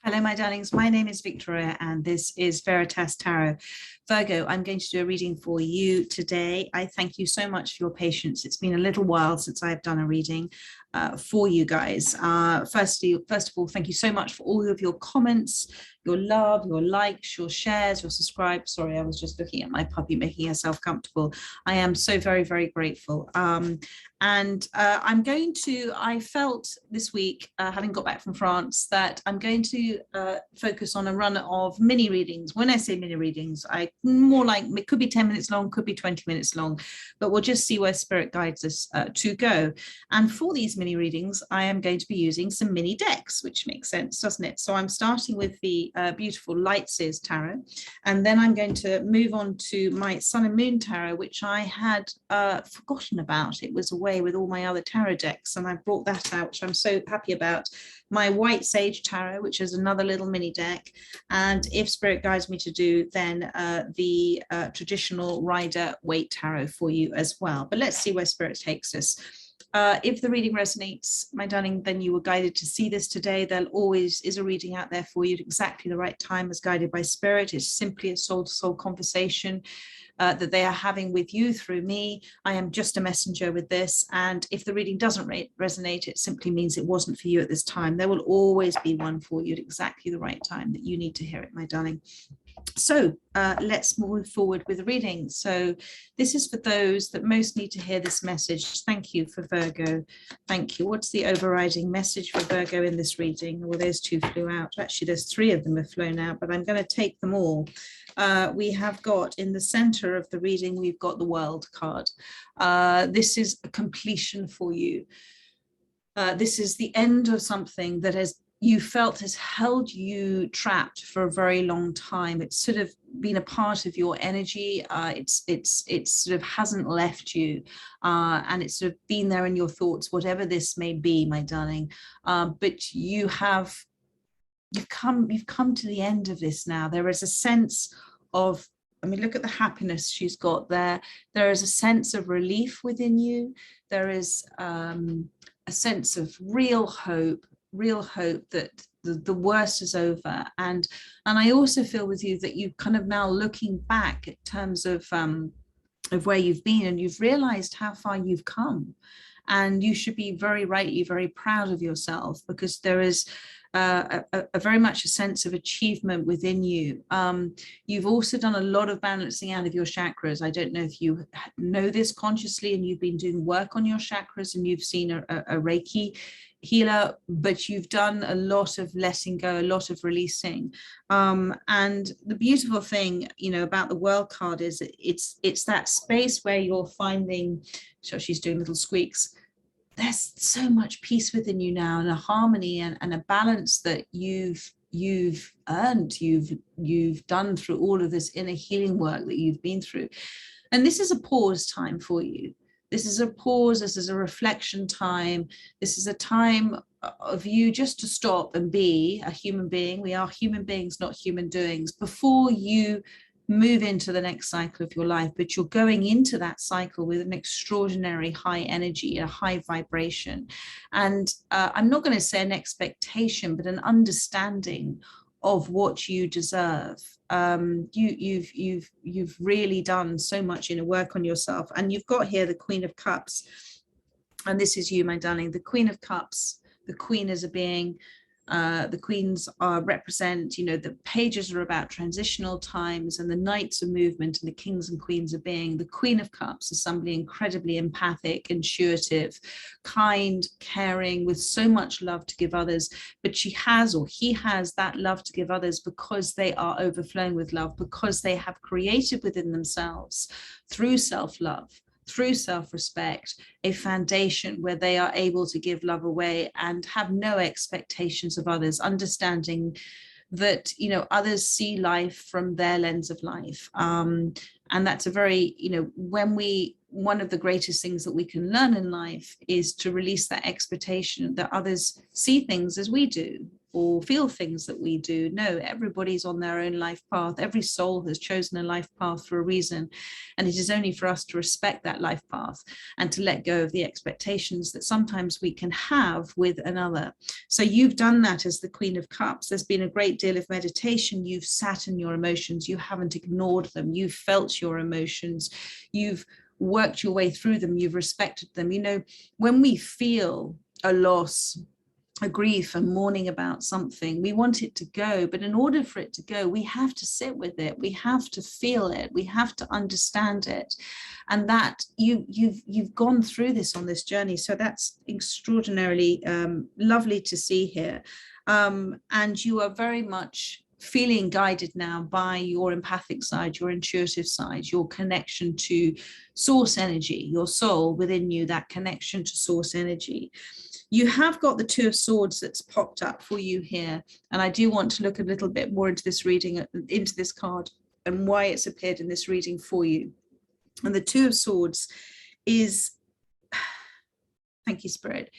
Hello, my darlings. My name is Victoria, and this is Veritas Tarot. Virgo, I'm going to do a reading for you today. I thank you so much for your patience. It's been a little while since I've done a reading for you guys. First of all, thank you so much for all of your comments, your love, your likes, your shares, your subscribes. Sorry, I was just looking at my puppy making herself comfortable. I am so very, very grateful. I felt this week, having got back from France, that I'm going to focus on a run of mini readings. When I say mini readings, it could be 10 minutes long, could be 20 minutes long, but we'll just see where Spirit guides us to go. And for these mini readings, I am going to be using some mini decks, which makes sense, doesn't it? So I'm starting with the beautiful Light Seers Tarot, and then I'm going to move on to my Sun and Moon Tarot, which I had forgotten about. It was away with all my other tarot decks, and I brought that out, which I'm so happy about. My White Sage Tarot, which is another little mini deck, and if Spirit guides me to do, then the traditional Rider Waite Tarot for you as well. But let's see where Spirit takes us. If the reading resonates, my darling, then you were guided to see this today. There always is a reading out there for you at exactly the right time as guided by Spirit. It's simply a soul-to-soul conversation that they are having with you through me. I am just a messenger with this, and if the reading doesn't resonate, it simply means it wasn't for you at this time. There will always be one for you at exactly the right time that you need to hear it, my darling. So let's move forward with the reading. So this is for those that most need to hear this message. Thank you for Virgo. Thank you. What's the overriding message for Virgo in this reading? Well, there's two flew out. Actually, there's three of them have flown out, but I'm going to take them all. We have got in the center of the reading, we've got the World card. This is a completion for you. This is the end of something that you felt has held you trapped for a very long time. It's sort of been a part of your energy. It sort of hasn't left you, and it's sort of been there in your thoughts, whatever this may be, my darling. But you've come to the end of this now. There is a sense of, I mean, look at the happiness she's got there. There is a sense of relief within you. There is a sense of real hope that the worst is over. And I also feel with you that you kind of now looking back in terms of where you've been, and you've realized how far you've come. And you should be very rightly very proud of yourself, because there is a very much a sense of achievement within you. You've also done a lot of balancing out of your chakras. I don't know if you know this consciously and you've been doing work on your chakras and you've seen a Reiki healer, but you've done a lot of letting go, a lot of releasing. And the beautiful thing, about the World card is it's that space where you're finding, so she's doing little squeaks, there's so much peace within you now, and a harmony and a balance that you've earned, you've done through all of this inner healing work that you've been through. And this is a pause time for you. This is a pause, this is a reflection time. This is a time of you just to stop and be a human being. We are human beings, not human doings, before you move into the next cycle of your life. But you're going into that cycle with an extraordinary high energy, a high vibration. And I'm not going to say an expectation, but an understanding of what you deserve. You've really done so much inner work on yourself, and you've got here the Queen of Cups, and this is you, my darling. The Queen of Cups, the Queen is a being. The queens represent, the pages are about transitional times, and the knights are movement, and the kings and queens are being. The Queen of Cups is somebody incredibly empathic, intuitive, kind, caring, with so much love to give others. But she has, or he has, that love to give others because they are overflowing with love, because they have created within themselves, through self-love, through self-respect, a foundation where they are able to give love away and have no expectations of others, understanding that, others see life from their lens of life. And that's a very, one of the greatest things that we can learn in life is to release that expectation that others see things as we do. or feel things that we do. No, everybody's on their own life path. Every soul has chosen a life path for a reason. And it is only for us to respect that life path and to let go of the expectations that sometimes we can have with another. So you've done that as the Queen of Cups. There's been a great deal of meditation. You've sat in your emotions. You haven't ignored them. You've felt your emotions. You've worked your way through them. You've respected them. You know, when we feel a loss, a grief, and mourning about something, we want it to go, but in order for it to go, we have to sit with it, we have to feel it, we have to understand it. And that you've gone through this on this journey, so that's extraordinarily lovely to see here. And you are very much feeling guided now by your empathic side, your intuitive side, your connection to source energy, your soul within you, that connection to source energy. You have got the Two of Swords that's popped up for you here. And I do want to look a little bit more into this reading, into this card, and why it's appeared in this reading for you. And the Two of Swords is, thank you, Spirit.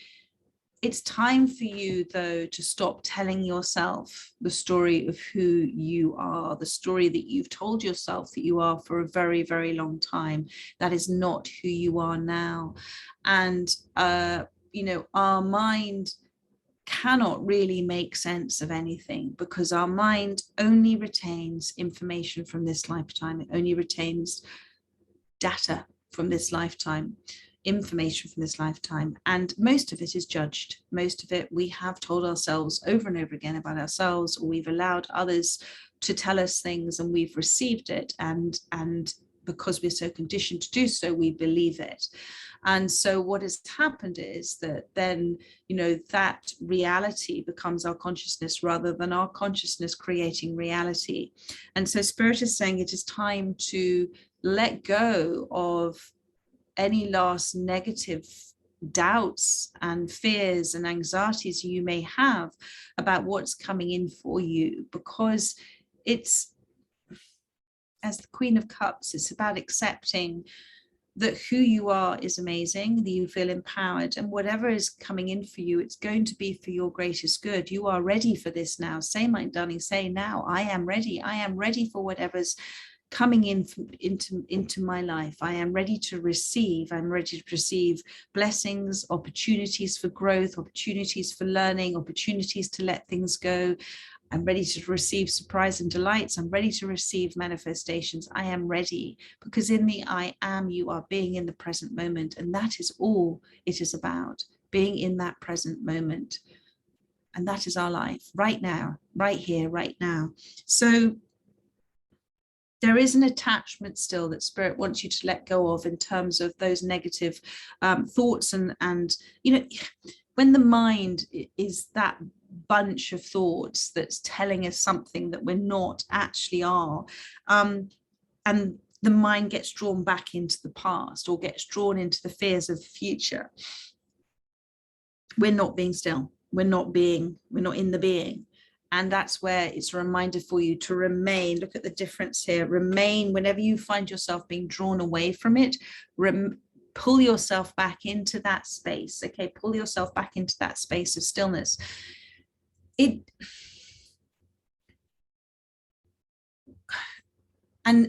It's time for you, though, to stop telling yourself the story of who you are, the story that you've told yourself that you are for a very, very long time. That is not who you are now. And, you know, our mind cannot really make sense of anything because our mind only retains information from this lifetime. It only retains data from this lifetime, information from this lifetime, and most of it is judged. Most of it we have told ourselves over and over again about ourselves, or we've allowed others to tell us things and we've received it, and because we're so conditioned to do so, we believe it. And so what has happened is that then, you know, that reality becomes our consciousness rather than our consciousness creating reality. And so Spirit is saying it is time to let go of any last negative doubts and fears and anxieties you may have about what's coming in for you, because it's, as the Queen of Cups, it's about accepting that who you are is amazing, that you feel empowered, and whatever is coming in for you, it's going to be for your greatest good. You are ready for this now. Say, my darling, say now, I am ready. I am ready for whatever's coming into my life. I am ready to receive. I'm ready to receive blessings, opportunities for growth, opportunities for learning, opportunities to let things go. I'm ready to receive surprise and delights. I'm ready to receive manifestations. I am ready, because in the I am, you are being in the present moment. And that is all it is about, being in that present moment. And that is our life right now, right here, right now. So there is an attachment still that Spirit wants you to let go of in terms of those negative thoughts. And, you know, when the mind is that bunch of thoughts that's telling us something that we're not actually are, and the mind gets drawn back into the past or gets drawn into the fears of the future, we're not being still, we're not in the being. And that's where it's a reminder for you to remain. Look at the difference here. Remain whenever you find yourself being drawn away from it. Pull yourself back into that space. Okay, pull yourself back into that space of stillness. And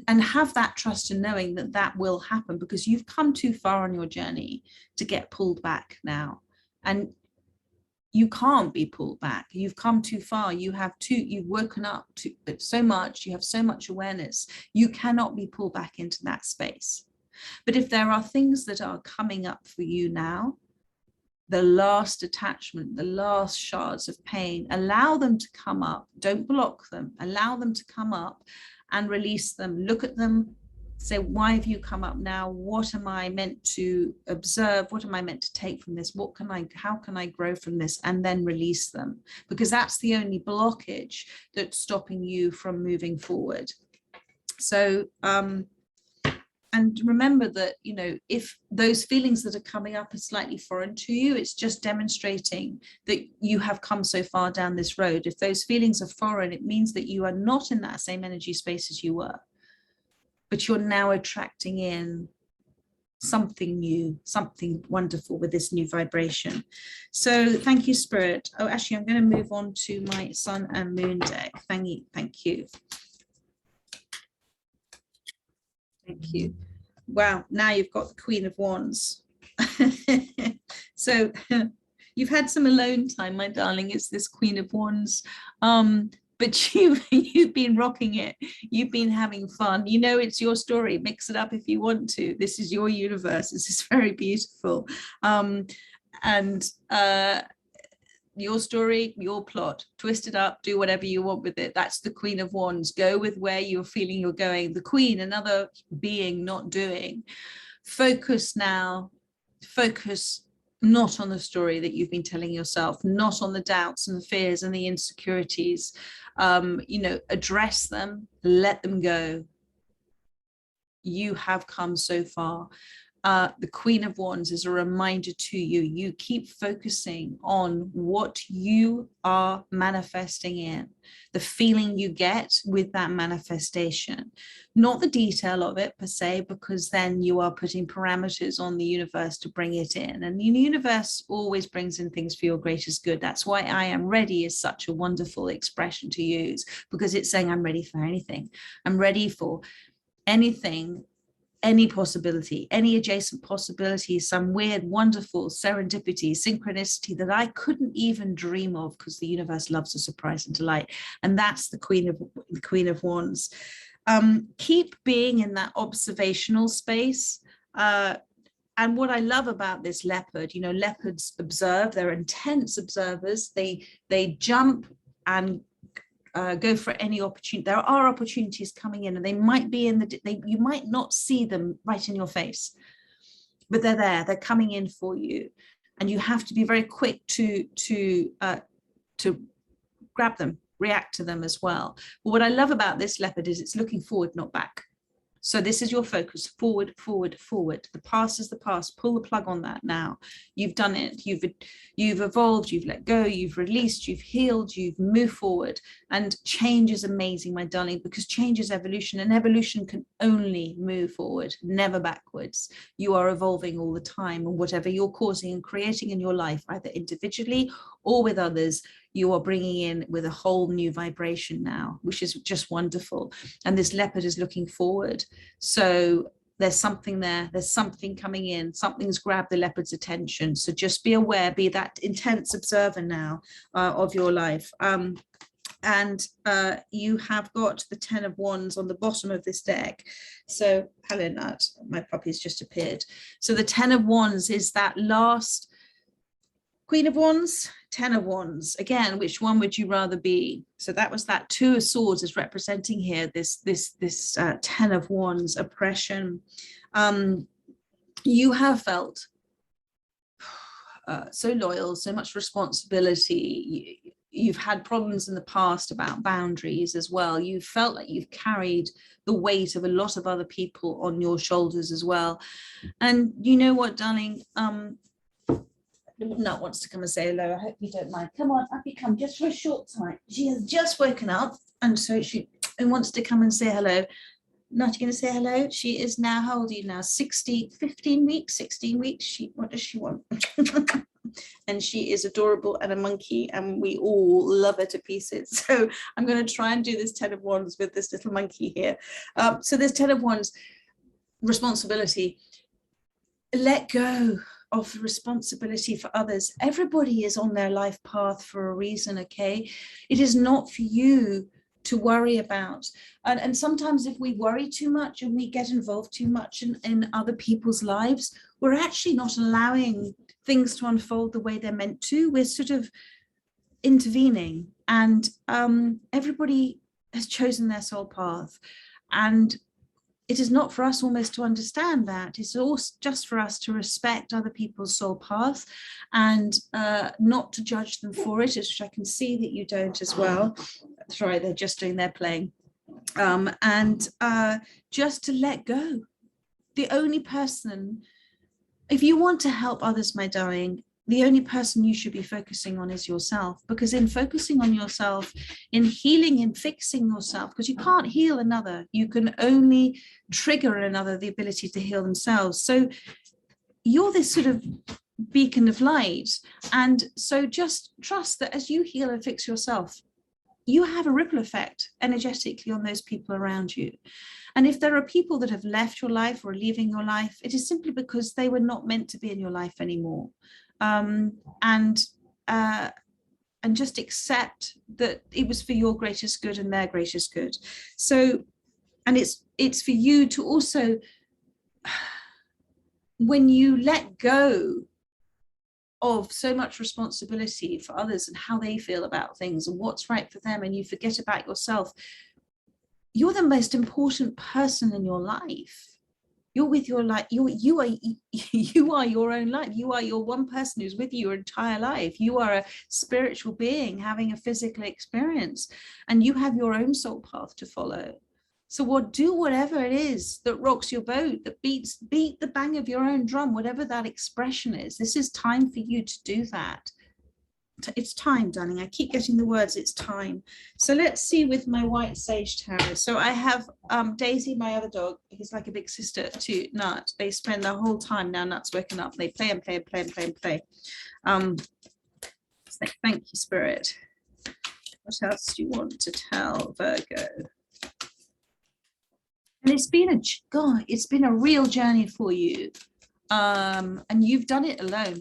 have that trust in knowing that that will happen, because you've come too far on your journey to get pulled back now. And you can't be pulled back. You've come too far. You've woken up to so much. You have so much awareness. You cannot be pulled back into that space. But if there are things that are coming up for you now, the last attachment, the last shards of pain, allow them to come up. Don't block them. Allow them to come up and release them. Look at them. Say, why have you come up now? What am I meant to observe? What am I meant to take from this? How can I grow from this? And then release them, because that's the only blockage that's stopping you from moving forward. So, and remember that, you know, if those feelings that are coming up are slightly foreign to you, it's just demonstrating that you have come so far down this road. If those feelings are foreign, it means that you are not in that same energy space as you were, but you're now attracting in something new, something wonderful with this new vibration. So thank you, Spirit. Oh, actually, I'm going to move on to my Sun and Moon deck. Thank you. Thank you. Thank you. Wow, now you've got the Queen of Wands. So you've had some alone time, my darling. It's this Queen of Wands. But you've been rocking it. You've been having fun. You know, it's your story. Mix it up if you want to. This is your universe. This is very beautiful. Your story, your plot. Twist it up, do whatever you want with it. That's the Queen of Wands. Go with where you're feeling you're going. The Queen, another being, not doing. Focus now. Focus not on the story that you've been telling yourself, not on the doubts and the fears and the insecurities. You know, address them, let them go. You have come so far. The Queen of Wands is a reminder to you. You keep focusing on what you are manifesting in, the feeling you get with that manifestation, not the detail of it per se, because then you are putting parameters on the universe to bring it in. And the universe always brings in things for your greatest good. That's why I am ready is such a wonderful expression to use, because it's saying I'm ready for anything. I'm ready for anything, any possibility, any adjacent possibility, some weird, wonderful serendipity, synchronicity that I couldn't even dream of, because the universe loves a surprise and delight. And that's the Queen of Wands. Keep being in that observational space. And what I love about this leopard, you know, leopards observe, they're intense observers. They jump and go for any opportunity. There are opportunities coming in, and they might be in you might not see them right in your face, but they're there. They're coming in for you, and you have to be very quick to grab them, react to them as well. But what I love about this leopard is it's looking forward, not back. So this is your focus: forward, forward, forward. The past is the past. Pull the plug on that now. You've done it. You've evolved. You've let go. You've released. You've healed. You've moved forward. And change is amazing, my darling, because change is evolution, and evolution can only move forward, never backwards. You are evolving all the time, and whatever you're causing and creating in your life, either individually or with others, you are bringing in with a whole new vibration now, which is just wonderful. And this leopard is looking forward. So there's something there, there's something coming in, something's grabbed the leopard's attention. So just be aware, be that intense observer now of your life. And you have got the 10 of Wands on the bottom of this deck. So Helen, my puppy's just appeared. So the 10 of Wands is that last Queen of Wands, 10 of Wands. Again, which one would you rather be? So that was that 2 of Swords is representing here this 10 of Wands, oppression. You have felt so loyal, so much responsibility. You've had problems in the past about boundaries as well. You felt like you've carried the weight of a lot of other people on your shoulders as well. And you know what, darling? Nut wants to come and say hello. I hope you don't mind. Come on, up you come, just for a short time. She has just woken up, and so she wants to come and say hello. Nut, you going to say hello? She is now, how old are you now? 15 weeks, 16 weeks. What does she want? And she is adorable and a monkey, and we all love her to pieces. So I'm going to try and do this 10 of Wands with this little monkey here. So this 10 of Wands, responsibility. Let go of the responsibility for others. Everybody is on their life path for a reason, okay? It is not for you to worry about. And sometimes if we worry too much and we get involved too much in other people's lives, we're actually not allowing things to unfold the way they're meant to. We're sort of intervening, and everybody has chosen their soul path. And it is not for us almost to understand that. It's also just for us to respect other people's soul path and not to judge them for it, which I can see that you don't as well. That's right, they're just doing their playing. And just to let go. The only person, if you want to help others, my darling, the only person you should be focusing on is yourself, because in focusing on yourself, in healing and fixing yourself, because you can't heal another, you can only trigger another the ability to heal themselves. So you're this sort of beacon of light. And so just trust that as you heal and fix yourself, you have a ripple effect energetically on those people around you. And if there are people that have left your life or are leaving your life, it is simply because they were not meant to be in your life anymore. And just accept that it was for your greatest good and their greatest good. So, and it's for you to also, when you let go of so much responsibility for others and how they feel about things and what's right for them, and you forget about yourself, you're the most important person in your life. You're with your life. You are your own life. You are your one person who's with you your entire life. You are a spiritual being having a physical experience, and you have your own soul path to follow. So do whatever it is that rocks your boat, that beat the bang of your own drum, whatever that expression is. This is time for you to do that. It's time, darling. I keep getting the words, it's time. So let's see with my white sage tarot. So I have Daisy, my other dog. He's like a big sister to Nut. They spend the whole time, now Nut's woken up, they play and play and play and play and play. Thank you, Spirit. What else do you want to tell Virgo? And it's been a real journey for you. And you've done it alone.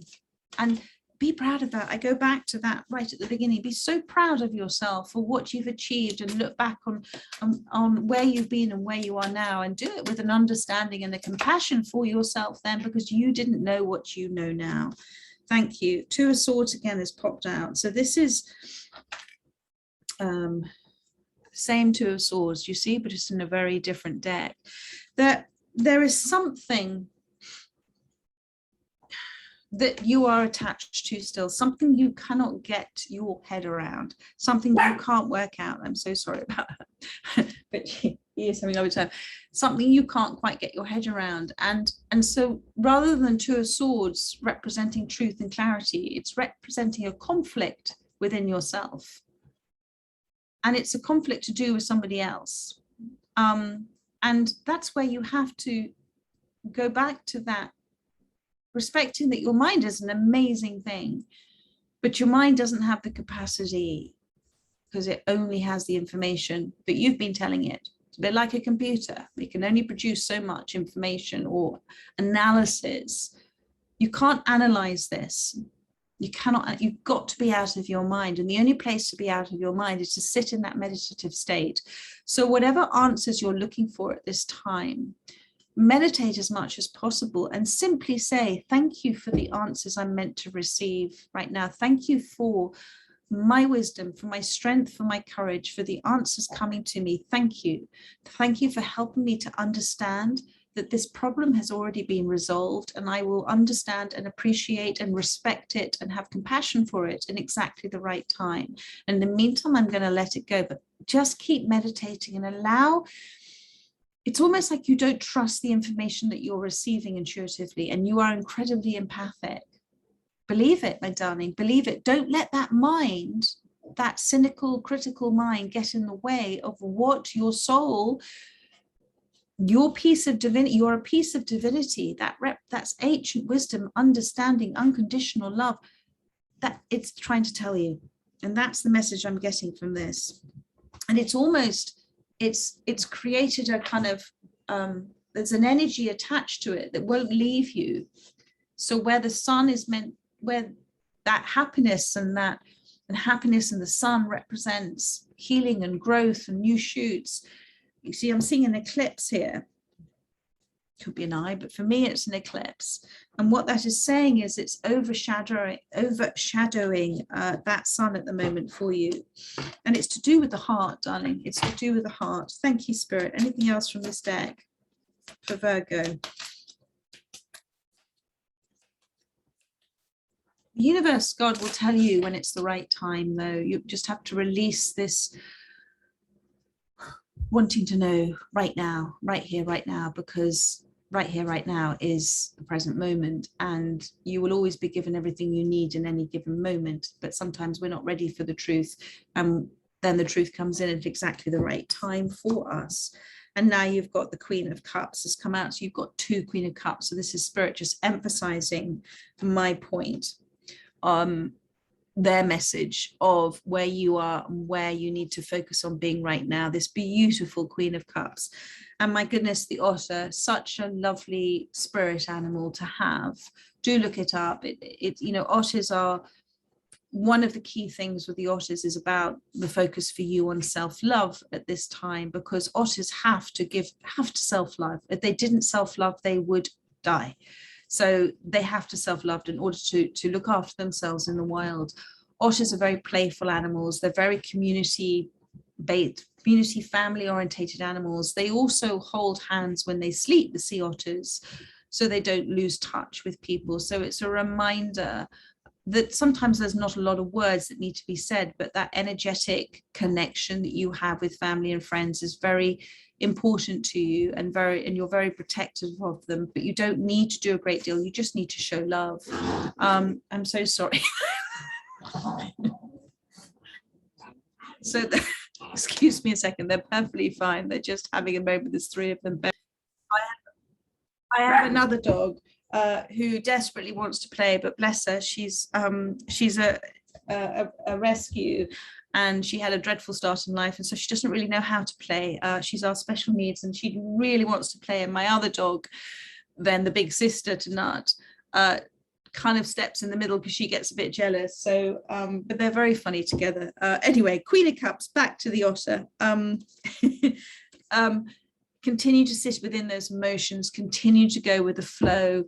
And be proud of that. I go back to that right at the beginning. Be so proud of yourself for what you've achieved, and look back on where you've been and where you are now, and do it with an understanding and a compassion for yourself then, because you didn't know what you know now. Thank you. Two of Swords again has popped out. So this is same Two of Swords, you see, but it's in a very different deck. That there is something that you are attached to still, something you cannot get your head around, something you can't work out. I'm so sorry about that, but he is having a lovely time. Something you can't quite get your head around, and so rather than Two of Swords representing truth and clarity, it's representing a conflict within yourself, and it's a conflict to do with somebody else, and that's where you have to go back to that, respecting that your mind is an amazing thing, but your mind doesn't have the capacity, because it only has the information that you've been telling it. It's a bit like a computer. It can only produce so much information or analysis. You can't analyze this. You cannot, you've got to be out of your mind. And the only place to be out of your mind is to sit in that meditative state. So whatever answers you're looking for at this time, meditate as much as possible and simply say, thank you for the answers I'm meant to receive right now. Thank you for my wisdom, for my strength, for my courage, for the answers coming to me. Thank you. Thank you for helping me to understand that this problem has already been resolved, and I will understand and appreciate and respect it and have compassion for it in exactly the right time. And in the meantime, I'm going to let it go, but just keep meditating and allow. It's almost like you don't trust the information that you're receiving intuitively, and you are incredibly empathic. Believe it, my darling, believe it. Don't let that mind, that cynical, critical mind, get in the way of what your soul, your piece of divinity, you're a piece of divinity, that's ancient wisdom, understanding, unconditional love, that it's trying to tell you. And that's the message I'm getting from this. And it's almost, it's created a kind of, there's an energy attached to it that won't leave you. So where the sun is meant, where that happiness and happiness and the sun represents healing and growth and new shoots. You see, I'm seeing an eclipse here. Could be an eye, but for me, it's an eclipse. And what that is saying is it's overshadowing that sun at the moment for you. And it's to do with the heart, darling. It's to do with the heart. Thank you, Spirit. Anything else from this deck for Virgo? The universe, God will tell you when it's the right time, though. You just have to release this wanting to know right now, right here, right now, because right here, right now is the present moment, and you will always be given everything you need in any given moment. But sometimes we're not ready for the truth, and then the truth comes in at exactly the right time for us. And now you've got the Queen of Cups has come out, so you've got two Queen of Cups. So this is Spirit just emphasizing my point, their message of where you are and where you need to focus on being right now. This beautiful Queen of Cups. And my goodness, the otter, such a lovely spirit animal to have. Do look it up. You know, otters are, one of the key things with the otters is about the focus for you on self-love at this time, because otters have to self-love. If they didn't self-love, they would die. So they have to self-love in order to look after themselves in the wild. Otters are very playful animals. They're very community-based, community, family-orientated animals. They also hold hands when they sleep, the sea otters, so they don't lose touch with people. So it's a reminder that sometimes there's not a lot of words that need to be said, but that energetic connection that you have with family and friends is very important to you, and you're very protective of them, but you don't need to do a great deal. You just need to show love. I'm so sorry. So excuse me a second, they're perfectly fine. They're just having a moment. There's three of them. I have another dog who desperately wants to play, but bless her, she's a rescue, and she had a dreadful start in life, and so she doesn't really know how to play. She's our special needs, and she really wants to play. And my other dog, then the big sister to Nut, kind of steps in the middle because she gets a bit jealous. So but they're very funny together. Anyway, Queen of Cups, back to the otter. Continue to sit within those emotions, continue to go with the flow,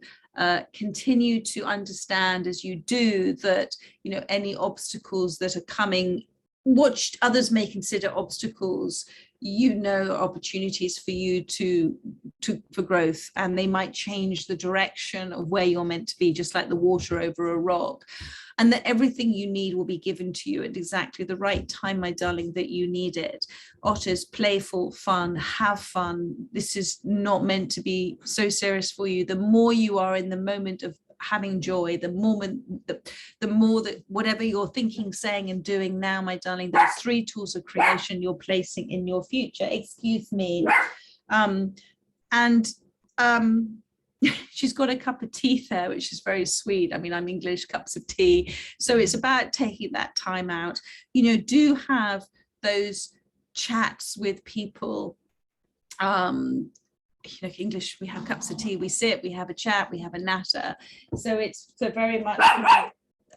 continue to understand as you do that, you know, any obstacles that are coming, what others may consider obstacles, you know, opportunities for you for growth, and they might change the direction of where you're meant to be, just like the water over a rock. And that everything you need will be given to you at exactly the right time, my darling, that you need it. Otters, playful, fun, have fun. This is not meant to be so serious for you. The more you are in the moment of having joy, the more that whatever you're thinking, saying, and doing now, my darling, those three tools of creation you're placing in your future. Excuse me. She's got a cup of tea there, which is very sweet. I mean, I'm English, cups of tea. So it's about taking that time out. You know, do have those chats with people. You know, English, we have cups of tea, we sit, we have a chat, we have a natter. So it's so very much,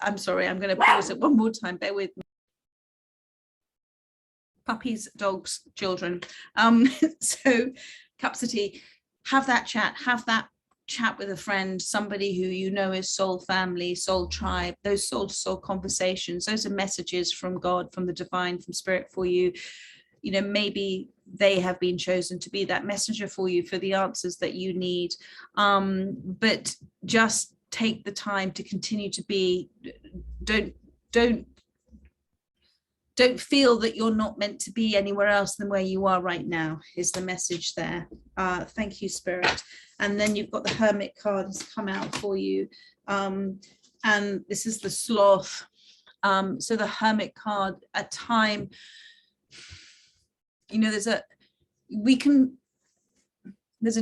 I'm sorry, I'm going to pause it one more time. Bear with me. Puppies, dogs, children. So cups of tea, have that chat with a friend, somebody who you know is soul family, soul tribe, those soul to soul conversations. Those are messages from God, from the divine, from spirit for you. You know, maybe they have been chosen to be that messenger for you for the answers that you need. But just take the time to continue to be, don't feel that you're not meant to be anywhere else than where you are right now, is the message there. Thank you, Spirit. And then you've got the Hermit card has come out for you. And this is the Sloth. So the Hermit card, at time, you know, there's a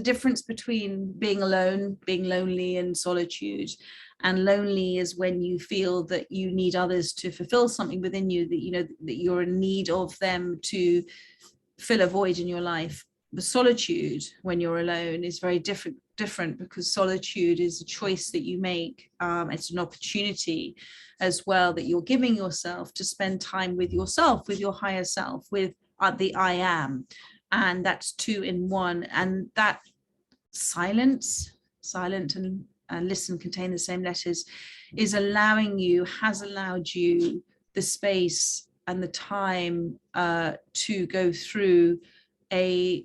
difference between being alone, being lonely, and solitude. And lonely is when you feel that you need others to fulfill something within you, that you know that you're in need of them to fill a void in your life. The solitude, when you're alone, is very different because solitude is a choice that you make. It's an opportunity as well that you're giving yourself to spend time with yourself, with your higher self, with the I am. And that's two in one. And that silent and listen contain the same letters, is has allowed you the space and the time to go through a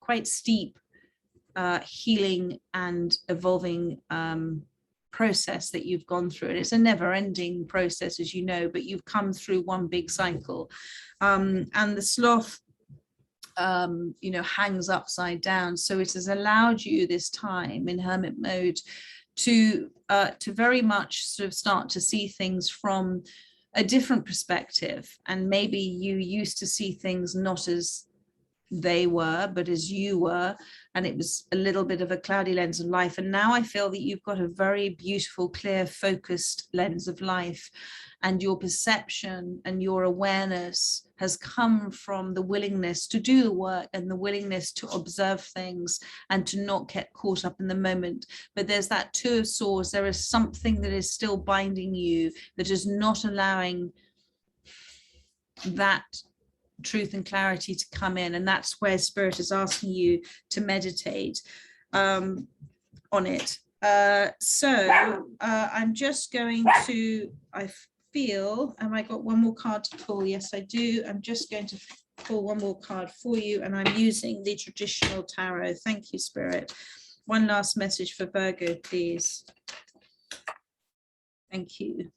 quite steep healing and evolving process that you've gone through. And it's a never-ending process, as you know, but you've come through one big cycle. And the Sloth you know, hangs upside down. So it has allowed you this time in hermit mode to very much sort of start to see things from a different perspective. And maybe you used to see things not as they were, but as you were, and it was a little bit of a cloudy lens of life. And now I feel that you've got a very beautiful, clear, focused lens of life, and your perception and your awareness has come from the willingness to do the work and the willingness to observe things and to not get caught up in the moment. But there's that Two of Swords. There is something that is still binding you, that is not allowing that truth and clarity to come in, and that's where Spirit is asking you to meditate on it. So I'm just going to, I feel, have I got one more card to pull? Yes, I do. I'm just going to pull one more card for you, and I'm using the traditional tarot. Thank you, Spirit. One last message for Virgo, please. Thank you.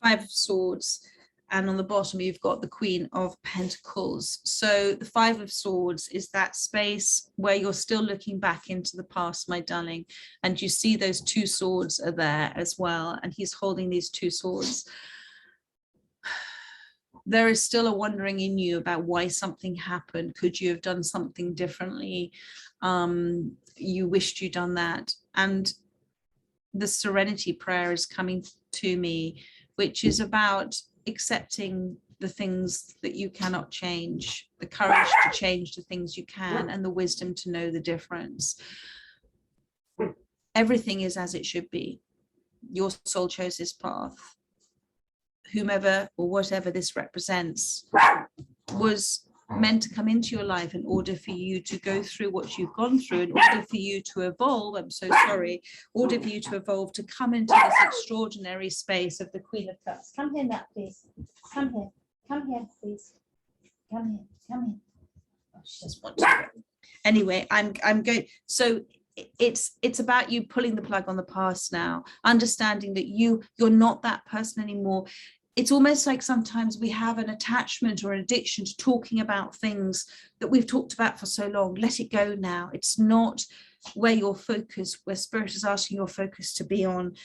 Five of Swords. And on the bottom, you've got the Queen of Pentacles. So the Five of Swords is that space where you're still looking back into the past, my darling. And you see those two swords are there as well. And he's holding these two swords. There is still a wondering in you about why something happened. Could you have done something differently? You wished you'd done that. And the Serenity Prayer is coming to me, which is about accepting the things that you cannot change, the courage to change the things you can, and the wisdom to know the difference. Everything is as it should be. Your soul chose this path. Whomever or whatever this represents was meant to come into your life in order for you to go through what you've gone through, in order for you to evolve. I'm so sorry. In order for you to evolve, to come into this extraordinary space of the Queen of Cups. Come here, Nat, please. Come here. Come here, please. Come here. Come here. Oh, she doesn't want to go. Anyway, I'm going. So it's about you pulling the plug on the past now, understanding that you're not that person anymore. It's almost like sometimes we have an attachment or an addiction to talking about things that we've talked about for so long. Let it go now. It's not where your focus, where Spirit is asking your focus to be on.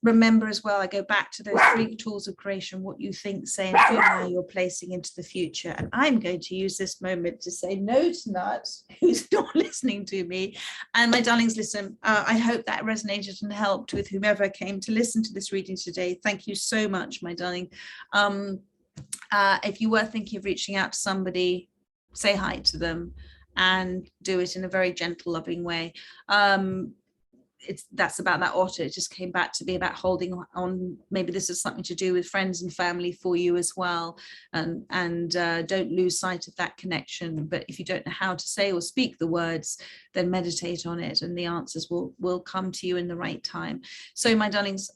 Remember as well, I go back to those three tools of creation: what you think, say, and do now, you're placing into the future. And I'm going to use this moment to say no to Nut, who's not listening to me. And my darlings, listen, I hope that resonated and helped with whomever came to listen to this reading today. Thank you so much, my darling. If you were thinking of reaching out to somebody, say hi to them and do it in a very gentle, loving way. That's about that otter. It just came back to be about holding on. Maybe this is something to do with friends and family for you as well, and don't lose sight of that connection. But if you don't know how to say or speak the words, then meditate on it, and the answers will come to you in the right time. So my darlings,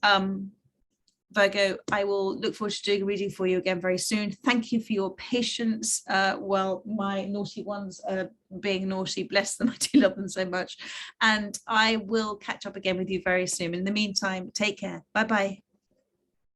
Virgo, I will look forward to doing a reading for you again very soon. Thank you for your patience while my naughty ones are being naughty. Bless them. I do love them so much. And I will catch up again with you very soon. In the meantime, take care. Bye-bye.